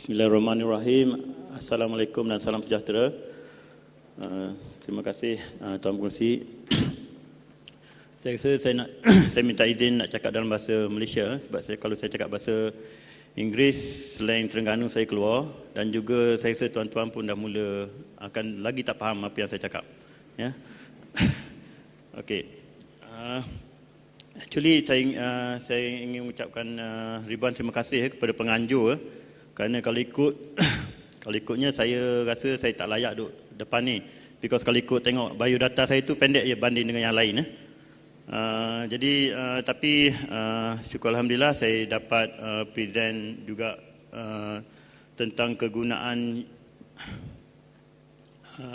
Bismillahirrahmanirrahim. Assalamualaikum dan salam sejahtera. Terima kasih Tuan Pengerusi. Saya rasa saya minta izin nak cakap dalam bahasa Malaysia sebab kalau saya cakap bahasa Inggeris, slang Terengganu saya keluar, dan juga saya rasa tuan-tuan pun dah mula akan lagi tak faham apa yang saya cakap. Ya. Okey. Actually saya ingin mengucapkan ribuan terima kasih kepada penganjur kerana kalau ikutnya saya rasa saya tak layak duduk depan ni, because kalau ikut tengok biodata saya tu pendek je banding dengan yang lain. Tapi syukur Alhamdulillah saya dapat present juga tentang kegunaan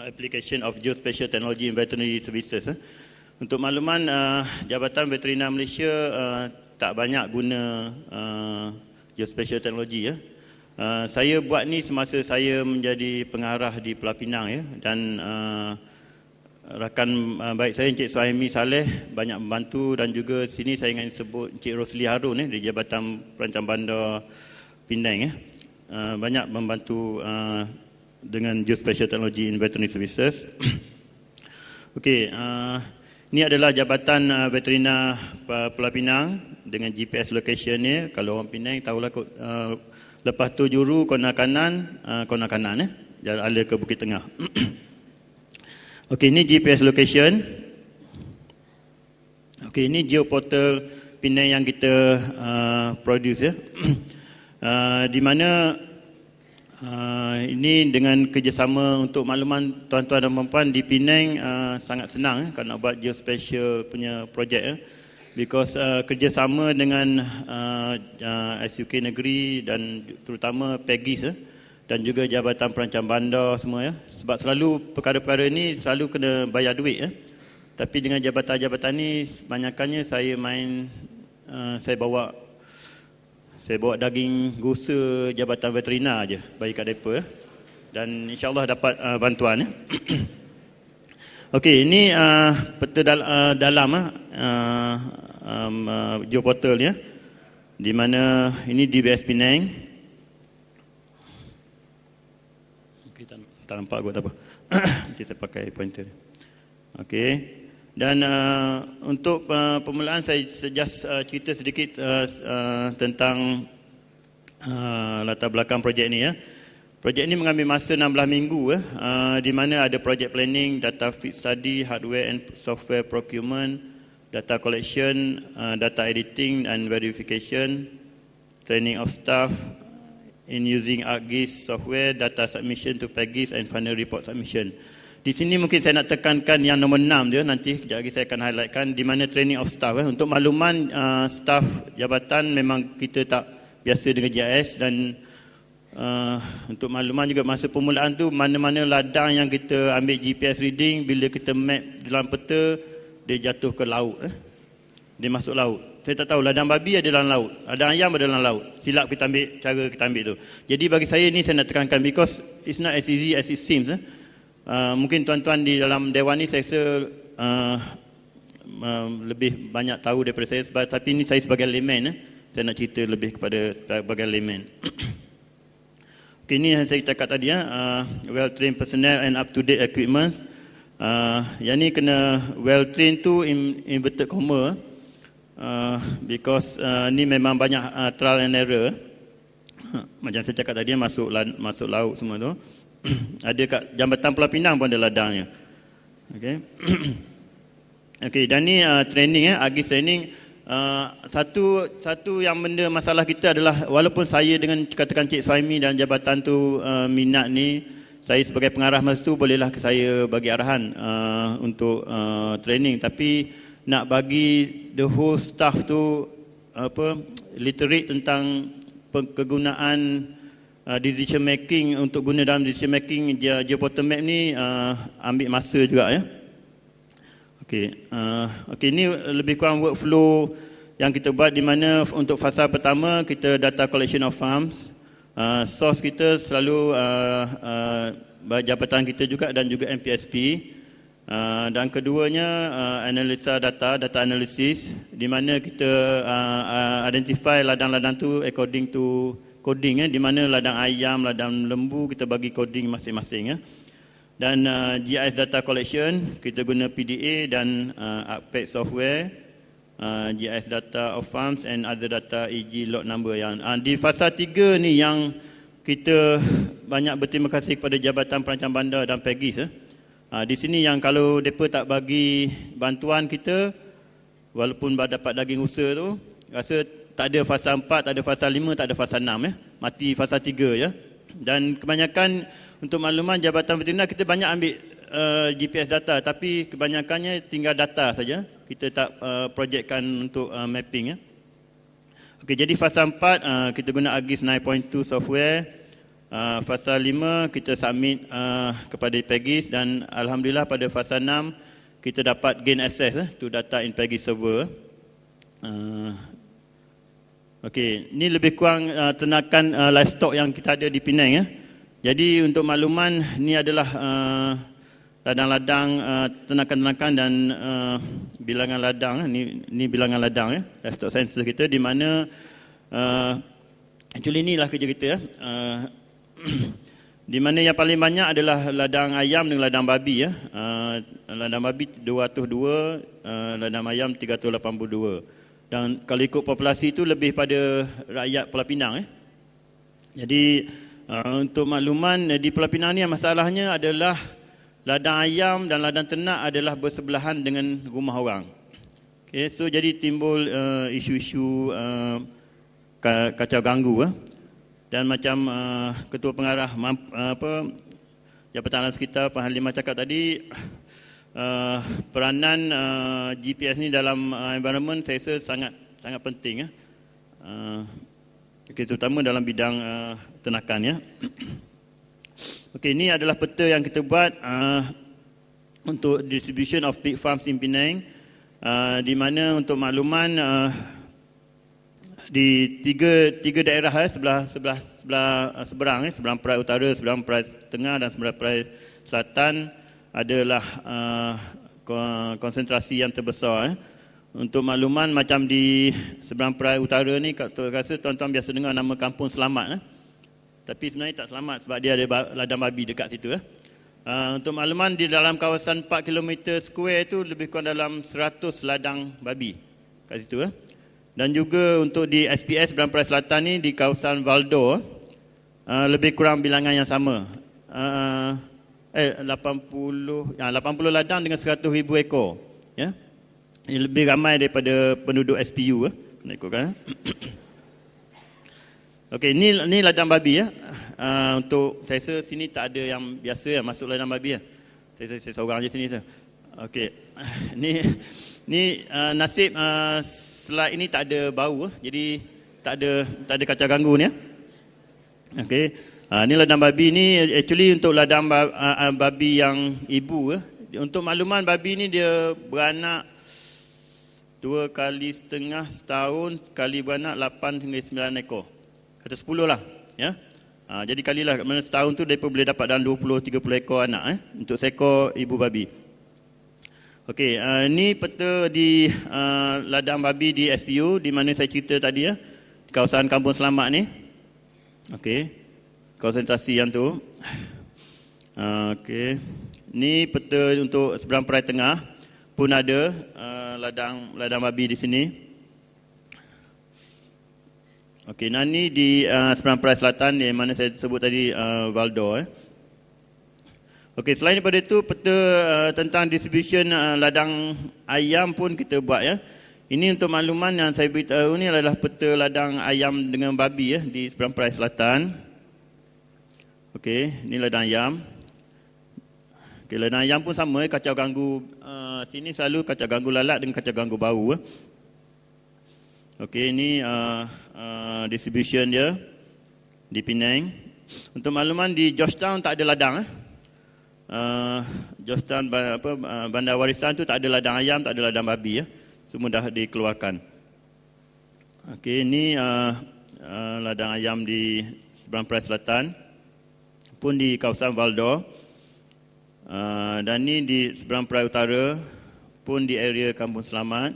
application of geospatial technology in veterinary services. Untuk makluman, Jabatan Veterina Malaysia tak banyak guna geospatial technology. Saya buat ni semasa saya menjadi pengarah di Pulau Pinang, dan rakan baik saya Encik Suhaimi Saleh banyak membantu, dan juga sini saya ingin sebut Encik Rosli Harun di Jabatan Perancang Bandar Penang banyak membantu dengan geospatial technology in veterinary services. Okey, ini adalah Jabatan Veterina Pulau Pinang dengan GPS location ni. Kalau orang Penang tahulah lepas tu juru kona kanan jalan ala ke Bukit Tengah. Okey, ini GPS location. Okey, ini geoportal Penang yang kita produce di mana ini dengan kerjasama. Untuk makluman tuan-tuan dan puan-puan, di Penang sangat senang kalau nak buat geospatial punya projek, because kerjasama dengan SUK Negeri dan terutama PEGIS dan juga Jabatan Perancang Bandar semua, sebab selalu perkara-perkara ni selalu kena bayar duit. Tapi dengan jabatan-jabatan ni kebanyakannya saya bawa daging gusa Jabatan Veterina aje bagi kat depa, dan insya-Allah dapat bantuan. Okey, ini peta dalam geoportal di mana ini DBS Penang. Okey, tak nampak aku tak apa. Nanti saya pakai pointer. Okey. Dan untuk permulaan saya just cerita sedikit tentang latar belakang projek ni. Projek ni mengambil masa 16 minggu di mana ada project planning, data feed study, hardware and software procurement, data collection, data editing and verification, training of staff in using ArcGIS software, data submission to PEGIS and final report submission. Di sini mungkin saya nak tekankan yang nombor 6 dia, nanti kejap lagi saya akan highlightkan di mana training of staff. Untuk makluman, staff jabatan memang kita tak biasa dengan GIS, dan untuk makluman juga masa permulaan tu mana-mana ladang yang kita ambil GPS reading, bila kita map dalam peta dia jatuh ke laut, dia masuk laut. Saya tak tahu ladang babi ada dalam laut, ladang ayam ada dalam laut. Silap kita ambil cara kita ambil tu. Jadi bagi saya ni saya nak tekankan, because it's not as easy as it seems. Mungkin tuan-tuan di dalam dewan ni saya rasa lebih banyak tahu daripada saya, tapi ini saya sebagai layman, saya nak cerita lebih kepada sebagai layman. Okay, ini yang saya cakap tadi, well trained personnel and up to date equipment. Yang ni kena well trained tu inverted comma, because ni memang banyak trial and error. Macam saya cakap tadi, masuk laut semua tu. Ada kat Jambatan Pulau Pinang pun ada ladangnya. Okey. Okey, dan ni training, ArcGIS training. Satu yang benda masalah kita adalah, walaupun saya dengan katakan Cik Suhaimi dan jabatan tu minat ni, saya sebagai pengarah masa tu bolehlah saya bagi arahan untuk training, tapi nak bagi the whole staff tu literate tentang kegunaan decision making, untuk guna dalam decision making geoportal map ni ambil masa juga. Okey, ini lebih kurang workflow yang kita buat, di mana untuk fasa pertama kita data collection of farms, source kita selalu jabatan kita juga dan juga MPSP, dan keduanya analisa data analysis, di mana kita identify ladang-ladang tu according to coding di mana ladang ayam, ladang lembu kita bagi coding masing-masing Dan GIS data collection kita guna PDA dan ArcPack software, GIS data of farms and other data EG lot number yang di fasa 3 ni yang kita banyak berterima kasih kepada Jabatan Perancang Bandar dan PEGIS. Di sini yang kalau mereka tak bagi bantuan kita, walaupun dapat daging usaha tu, rasa tak ada fasa 4, tak ada fasa 5, tak ada fasa 6 mati fasa 3 Dan kebanyakan untuk makluman Jabatan Veteriner kita banyak ambil GPS data, tapi kebanyakannya tinggal data saja. Kita tak projekkan untuk mapping Okey, jadi fasa 4 kita guna AGIS 9.2 software. Fasa 5 kita submit kepada PEGIS dan alhamdulillah pada fasa 6 kita dapat gain access to data in PEGIS server. Okey, ni lebih kurang ternakan livestock yang kita ada di Penang Jadi untuk makluman ni adalah ladang-ladang ternakan-ternakan dan bilangan ladang ni bilangan ladang livestock census kita di mana actually inilah kerja kita di mana yang paling banyak adalah ladang ayam dan ladang babi ladang babi 202, ladang ayam 382. Dan kalau ikut populasi itu lebih pada rakyat Pulau Pinang Jadi untuk makluman di Pulau Pinang ni masalahnya adalah ladang ayam dan ladang ternak adalah bersebelahan dengan rumah orang. Okay, so jadi timbul isu-isu kacau ganggu dan macam ketua pengarah Jabatan Alam Sekitar Pak Halimah cakap tadi, peranan GPS ni dalam environment saya rasa sangat penting terutama dalam bidang ternakan Okey, ini adalah peta yang kita buat untuk distribution of pig farms in Penang, di mana untuk makluman di tiga daerah seberang seberang Perai Utara, seberang Perai Tengah dan seberang Perai Selatan adalah konsentrasi yang terbesar. Untuk makluman macam di seberang Perai Utara ni, rasa tuan-tuan biasa dengar nama Kampung Selamat tapi sebenarnya tak selamat sebab dia ada ladang babi dekat situ Untuk makluman di dalam kawasan 4 km square tu lebih kurang dalam 100 ladang babi kat situ Dan juga untuk di SPS seberang Perai Selatan ni di kawasan Valdo lebih kurang bilangan yang sama. 80 ladang dengan 100,000 ekor Ini lebih ramai daripada penduduk SPU nak ikutkan Okey, ni ladang babi untuk saya rasa sini tak ada yang biasa masuk ladang babi Saya seorang je sini Okey. Ni nasib slide ini tak ada bau jadi tak ada kacau ganggu ni Okey. Ni ladang babi ni actually untuk ladang babi yang ibu Untuk makluman babi ni dia beranak 2 kali setengah setahun, kali beranak 8 hingga 9 ekor. Kata 10 lah jadi kalilah mana setahun tu mereka boleh dapat dalam 20-30 ekor anak untuk seekor ibu babi. Okey, ni peta di ladang babi di SPU di mana saya cerita tadi di kawasan Kampung Selamat ni. Okey, konsentrasi yang tu. Okey, ni peta untuk seberang Perai Tengah pun ada ladang babi di sini. Okey, ni di seberang Perai Selatan di mana saya sebut tadi Valdo Okey, selain daripada itu peta tentang distribution ladang ayam pun kita buat Ini untuk makluman yang saya beritahu ni adalah peta ladang ayam dengan babi di seberang Perai Selatan. Okey, ni ladang ayam. Okey, ladang ayam pun sama kacau ganggu sini selalu kacau ganggu lalat dengan kacau ganggu bau Okey, ini distribution dia di Penang. Untuk makluman di Georgetown tak ada ladang Georgetown Bandar Warisan tu tak ada ladang ayam, tak ada ladang babi Semua dah dikeluarkan. Okey, ini ladang ayam di seberang Perai Selatan pun di kawasan Valdo. Dan ni di seberang Perai Utara pun di area Kampung Selamat.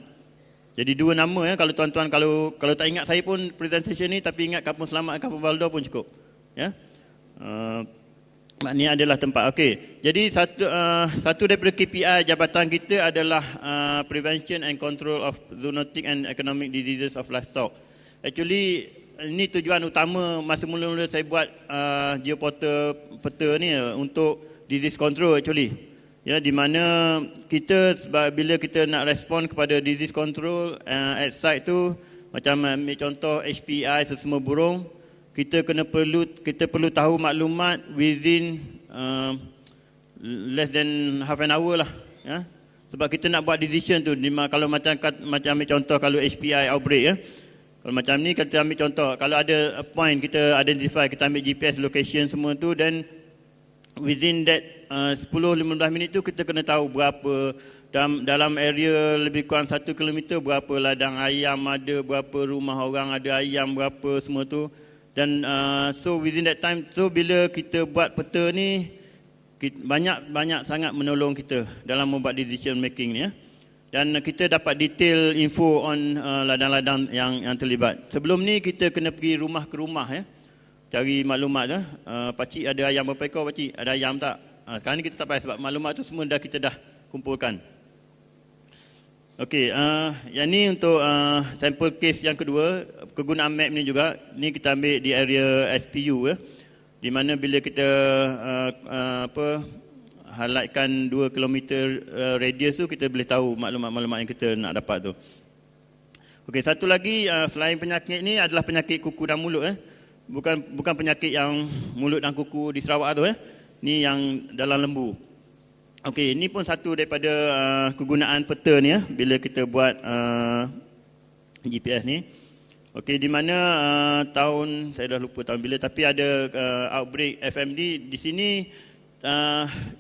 Jadi dua nama ya, kalau tuan-tuan kalau tak ingat saya pun presentation ni, tapi ingat Kampung Selamat, Kampung Valdor pun cukup. Ya. Ini adalah tempat. Okey. Jadi satu daripada KPI jabatan kita adalah prevention and control of zoonotic and economic diseases of livestock. Actually ini tujuan utama masa mula-mula saya buat geoportal peta ni untuk disease control actually. Ya, di mana kita bila kita nak respon kepada disease control at site tu, macam ambil contoh HPI sesama burung, kita perlu tahu maklumat within less than half an hour lah, ya. Sebab kita nak buat decision tu. Kalau macam ambil contoh kalau HPI outbreak ya. Kalau macam ni kita ambil contoh, kalau ada point kita identify, kita ambil GPS location semua tu, dan within that 10-15 minit tu kita kena tahu berapa dalam area lebih kurang 1 km berapa ladang ayam ada, berapa rumah orang ada ayam, berapa semua tu. Dan so within that time, so bila kita buat peta ni, banyak sangat menolong kita dalam membuat decision making ni ya. Dan kita dapat detail info on ladang-ladang yang terlibat. Sebelum ni kita kena pergi rumah ke rumah ya, cari maklumat ya. Pakcik ada ayam berapa ekor, pakcik ada ayam tak? Sekarang ni kita tak payah sebab maklumat tu semua kita dah kumpulkan. Okey, yang ni untuk sampel case yang kedua, kegunaan map ni juga. Ni kita ambil di area SPU ya. Di mana bila kita highlightkan 2 km radius tu, kita boleh tahu maklumat-maklumat yang kita nak dapat tu. Okey, satu lagi selain penyakit ni adalah penyakit kuku dan mulut bukan penyakit yang mulut dan kuku di Sarawak tu ni yang dalam lembu. Okey, ini pun satu daripada kegunaan peta ni ya, bila kita buat GPS ni. Okey, di mana tahun saya dah lupa tahun bila, tapi ada outbreak FMD di sini.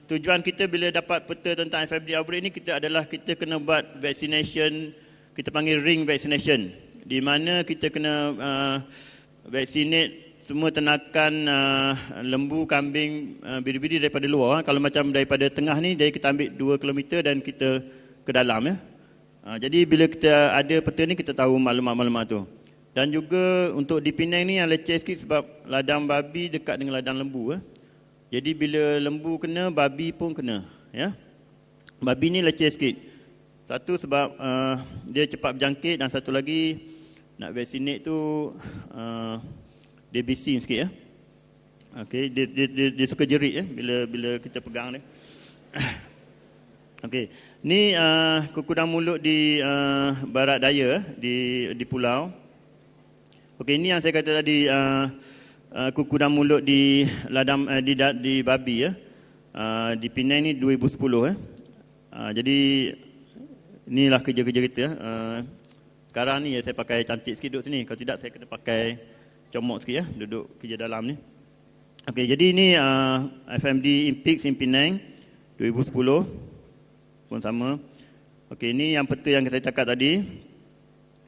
Tujuan kita bila dapat peta tentang FMD outbreak ni, kita kena buat vaccination, kita panggil ring vaccination, di mana kita kena vaccinate semua ternakan lembu, kambing, biri-biri daripada luar. Kalau macam daripada tengah ni, dari kita ambil 2 km dan kita ke dalam ya. Jadi bila kita ada peta ni, kita tahu maklumat-maklumat tu. Dan juga untuk di Penang ni yang leceh sikit sebab ladang babi dekat dengan ladang lembu Jadi bila lembu kena, babi pun kena ya. Babi ni leceh sikit. Satu sebab dia cepat berjangkit, dan satu lagi nak vaccinate tu dia bising sikit ya. Okey, dia suka jerit ya bila kita pegang dia. Okey, ni kuku dan mulut di barat daya di pulau. Okey, ini yang saya kata tadi, kuku dan mulut di ladang di babi ya. Di Penang ni 2010 jadi inilah kerja-kerja kita. Sekarang ni saya pakai cantik sikit duduk sini. Kalau tidak saya kena pakai comok sikit ya, duduk kerja dalam ni. Okey, jadi ini FMD Impex in Penang 2010 pun sama. Okey, ini yang peta yang saya cakap tadi.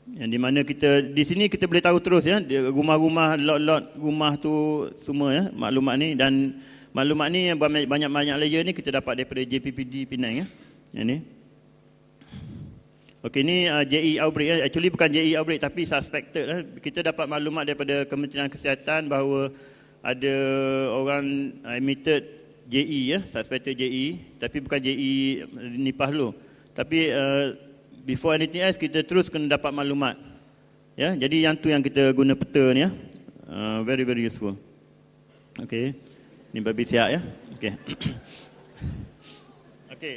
Yang di mana kita di sini kita boleh tahu terus ya, rumah-rumah, lot-lot rumah tu semua ya, maklumat ni. Dan maklumat ni yang banyak-banyak layer ni kita dapat daripada JPPD Penang ya. Yang ni. Okey, ni JE outbreak ya. Actually bukan JE outbreak tapi suspected Kita dapat maklumat daripada Kementerian Kesihatan bahawa ada orang admitted JE ya, suspected JE, tapi bukan JE Nipah dulu. Tapi before anything else kita terus kena dapat maklumat. Ya, jadi yang tu yang kita guna peta ni ya. Very very useful. Okey. Ni babi siap ya. Okey. Okey.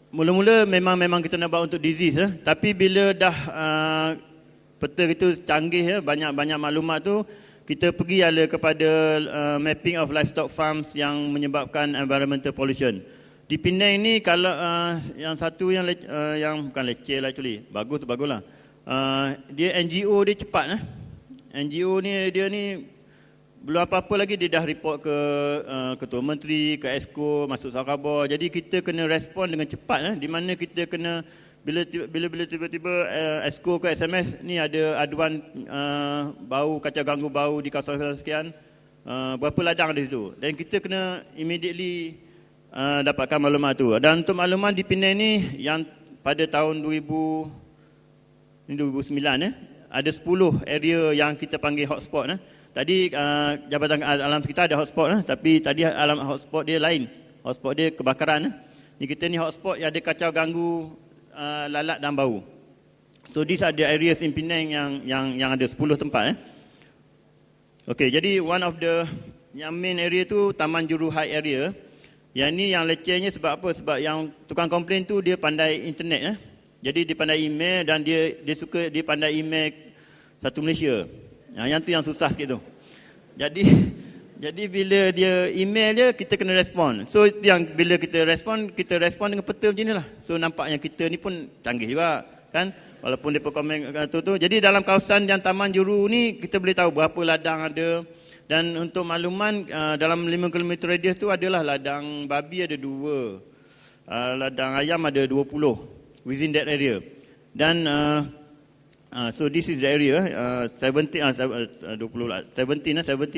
Mula-mula memang kita nak buat untuk disease tapi bila dah peta itu canggih ya, banyak maklumat tu, kita pergi kepada mapping of livestock farms yang menyebabkan environmental pollution. Di Penang ni kalau yang satu yang bukan leceh lah actually, baguslah. Dia NGO dia cepat NGO ni dia ni belum apa-apa lagi dia dah report ke Ketua Menteri, ke Exco, masuk Sarawak. Jadi kita kena respon dengan cepat di mana kita kena bila tiba-tiba Exco ke SMS ni ada aduan bau, kacau ganggu bau di kawasan sekian, berapa ladang di situ, dan kita kena immediately dapatkan maklumat tu. Dan untuk maklumat di Penang ni yang pada tahun 2009 ada 10 area yang kita panggil hotspot. Tadi Jabatan Alam Sekitar ada hotspot, tapi tadi alam hotspot dia lain. Hotspot dia kebakaran. Ni kita ni hotspot yang ada kacau ganggu lalat dan bau. So these are the areas in Penang yang ada 10 tempat. Okey, jadi one of the yang main area tu Taman Juru High area. Yang ni yang lecehnya sebab apa? Sebab yang tukang komplain tu dia pandai internet. Jadi dia pandai email dan dia pandai email satu Malaysia. Yang tu yang susah sikit tu. Jadi bila dia email dia, kita kena respon. So yang bila kita respon dengan peta macam inilah. So nampaknya kita ni pun canggih juga kan. Walaupun depa komen tu. Jadi dalam kawasan yang Taman Juru ni kita boleh tahu berapa ladang ada. Dan untuk makluman dalam 5 km radius tu adalah ladang babi ada 2. Ladang ayam ada 20 within that area. Dan so this is the area 17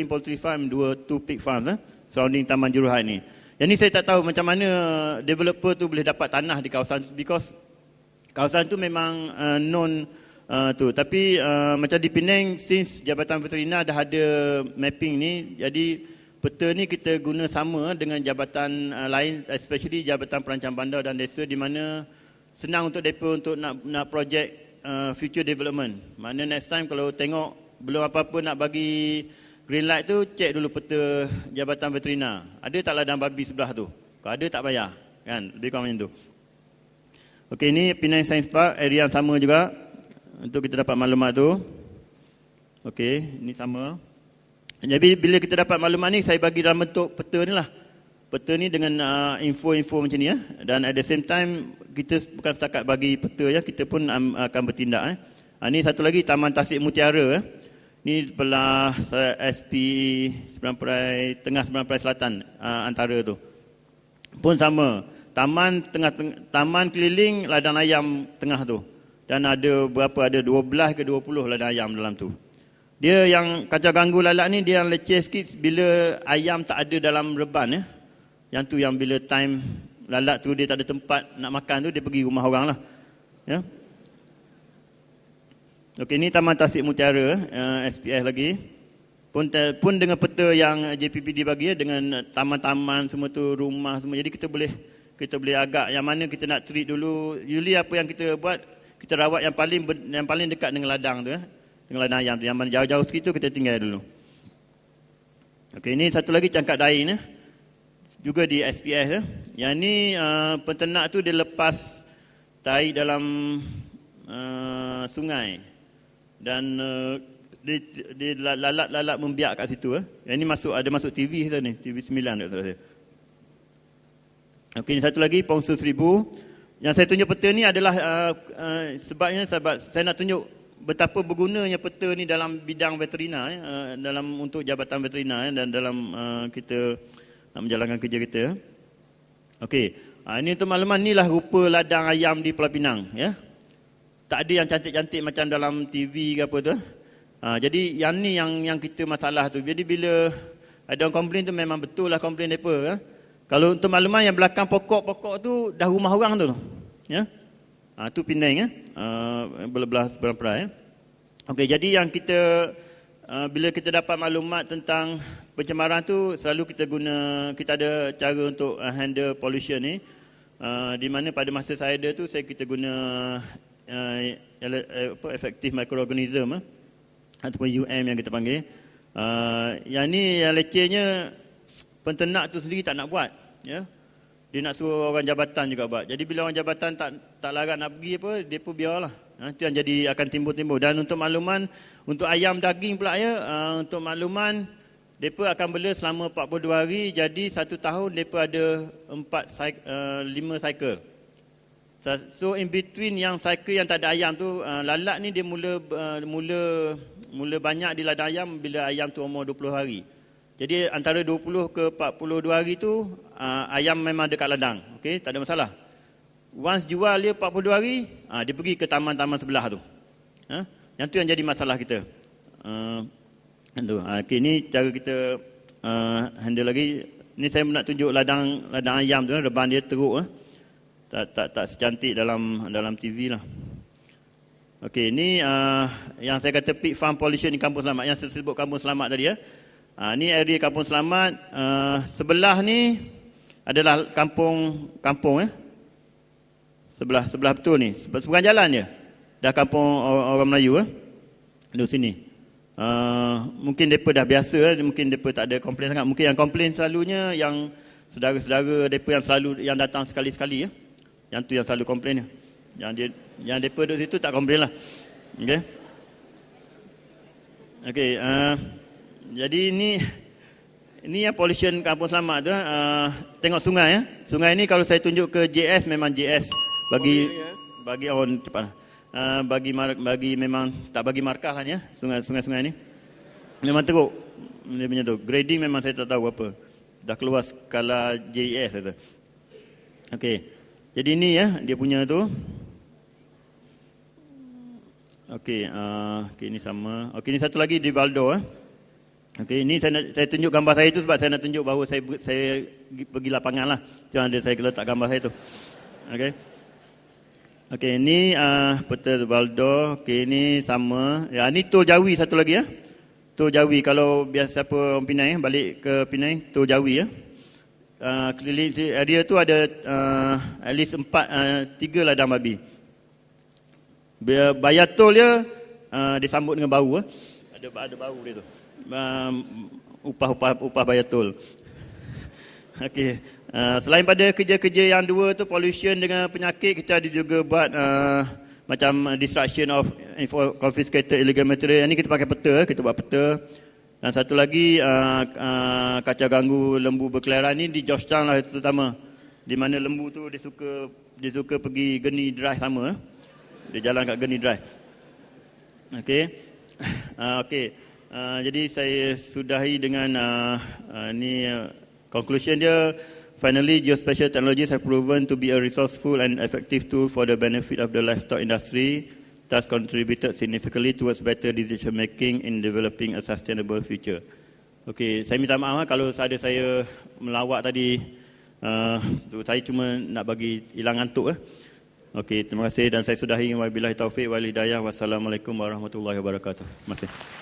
poultry farm, 2 pig farms surrounding Taman Juru High ni. Yang ni saya tak tahu macam mana developer tu boleh dapat tanah di kawasan because kawasan tu memang non tu. Tapi macam di Penang, since Jabatan Veterina dah ada mapping ni, jadi peta ni kita guna sama dengan jabatan lain, especially Jabatan Perancang Bandar dan Desa, di mana senang untuk mereka untuk nak projek future development. Mana next time kalau tengok belum apa-apa nak bagi green light tu, cek dulu peta Jabatan Veterina. Ada tak ladang babi sebelah tu? Kalau ada tak payah. Kan? Lebih kurang macam tu. Okey, ni Penang Science Park, area yang sama juga. Untuk kita dapat maklumat tu. Okey, ni sama. Jadi bila kita dapat maklumat ni, saya bagi dalam bentuk peta ni lah. Peta ni dengan info-info macam ni. Dan at the same time, kita bukan setakat bagi peta, kita pun akan bertindak. Ni satu lagi, Taman Tasik Mutiara. Ni belah SP Tengah Seberang Perai Selatan, antara tu. Pun sama. Taman keliling ladang ayam tengah tu. Dan ada berapa, ada 12 ke 20 ladang ayam dalam tu. Dia yang kacau ganggu lalat ni, dia yang leceh sikit bila ayam tak ada dalam reban. Yang tu yang bila time lalat tu dia tak ada tempat nak makan tu, dia pergi rumah orang lah. Ya. Okey, ni Taman Tasik Mutiara, SPS lagi. Pun dengan peta yang JPPD bagi, dengan taman-taman semua tu, rumah semua. Jadi kita boleh agak yang mana kita nak treat dulu. Usually apa yang kita buat, kita rawat yang paling dekat dengan ladang tu, dengan ladang ayam tu. Yang mana jauh-jauh sikit tu kita tinggal dulu. Okey, ini satu lagi Cangkak Dain juga di SPS. Yang ni penternak tu dia lepas tahi dalam sungai dan dia lalat membiak kat situ. Yang ni ada masuk TV kita ni, TV 9 kat saya. Okey, ini satu lagi Pongsu 1000. Yang saya tunjuk peta ni adalah sebab saya nak tunjuk betapa bergunanya peta ni dalam bidang veterina, dalam untuk Jabatan Veterina dan dalam kita nak menjalankan kerja kita. Okey, ini untuk makluman, ni lah rupa ladang ayam di Pulau Pinang. Tak ada yang cantik-cantik macam dalam TV ke apa tu. Jadi yang ni yang kita masalah tu. Jadi bila ada orang komplain tu, memang betul lah komplain mereka. Kalau untuk makluman, yang belakang pokok-pokok tu dah rumah orang tu. Ya. Tu Penang belah seberang perai. Okey, jadi yang kita bila kita dapat maklumat tentang pencemaran tu, selalu kita ada cara untuk handle pollution ni. Di mana pada masa saya ada tu, kita guna effective microorganism ataupun UM yang kita panggil. Yang ni yang lecehnya, penternak tu sendiri tak nak buat, ya. Dia nak suruh orang jabatan juga buat. Jadi bila orang jabatan tak larat nak pergi apa, dia pun biarlah. Itu yang jadi akan timbul-timbul. Dan untuk makluman, untuk ayam daging pula untuk makluman, mereka akan bela selama 42 hari. Jadi 1 tahun mereka ada 5 cycle. So in between yang cycle yang tak ada ayam tu, lalat ni dia mula banyak di ladang ayam bila ayam tu umur 20 hari. Jadi antara 20 ke 42 hari tu, ayam memang dekat ladang. Okey, tak ada masalah. Once jual dia 42 hari, dia pergi ke taman-taman sebelah tu. Yang tu yang jadi masalah kita. Okey, ni cara kita handle lagi. Ni saya nak tunjuk ladang ayam tu, reban dia teruk. tak secantik dalam TV lah. Okey, ni yang saya kata peak farm pollution di Kampung Selamat, yang saya sebut Kampung Selamat tadi ya. Ni area Kampung Selamat, sebelah ni adalah kampung sebelah betul ni, seberang jalan je dah kampung orang Melayu di sini. Mungkin mereka dah biasa, mungkin mereka tak ada komplain sangat. Mungkin yang komplain selalunya yang saudara-saudara mereka yang selalu yang datang sekali-sekali yang tu yang selalu komplain. Yang mereka duduk situ tak komplain lah. Okey, jadi ini yang pollution Kampung Selamat tu. Tengok sungai Sungai ni kalau saya tunjuk ke JS, memang JS bagi orang cepatlah. Bagi memang tak bagi markah lah ni sungai-sungai ni. Memang teruk. Dia punya tu. Grading memang saya tak tahu apa. Dah keluar skala JS kata. Okey. Jadi ni dia punya tu. Okey, ni sama. Okey, ni satu lagi di Valdo Okey, ini saya tunjuk gambar saya tu sebab saya nak tunjuk bahawa saya pergi lapangan lah. Jangan ada saya letak gambar saya tu. Okey. Okey, ni peta Valdo. Okey, ni sama. Ya, ni Tol Jawi satu lagi Tol Jawi, kalau biasa siapa orang Penang balik ke Penang, Tol Jawi keliling area tu ada at least 3 ladang babi. Bayar tol dia disambut dengan bau ada bau dia tu. Upah bayar tol. Okey. Selain pada kerja-kerja yang dua tu, pollution dengan penyakit, kita ada juga buat macam destruction of confiscated illegal material. Yang ni kita pakai peta, kita buat peta. Dan satu lagi kacau ganggu lembu berkeliaran ni di Georgetown lah terutama. Di mana lembu tu dia suka pergi Geni Drive sama. Dia jalan kat Geni Drive. Okey. Okey. Jadi saya sudahi dengan conclusion dia. Finally, geospatial technologies have proven to be a resourceful and effective tool for the benefit of the livestock industry, thus contributed significantly towards better decision making in developing a sustainable future. Okey, saya minta maaf kalau ada saya melawak tadi. Saya cuma nak bagi hilang ngantuk. Okey, terima kasih dan saya sudahi. Wabillahi taufiq wal hidayah. Wassalamualaikum warahmatullahi wabarakatuh. Terima kasih.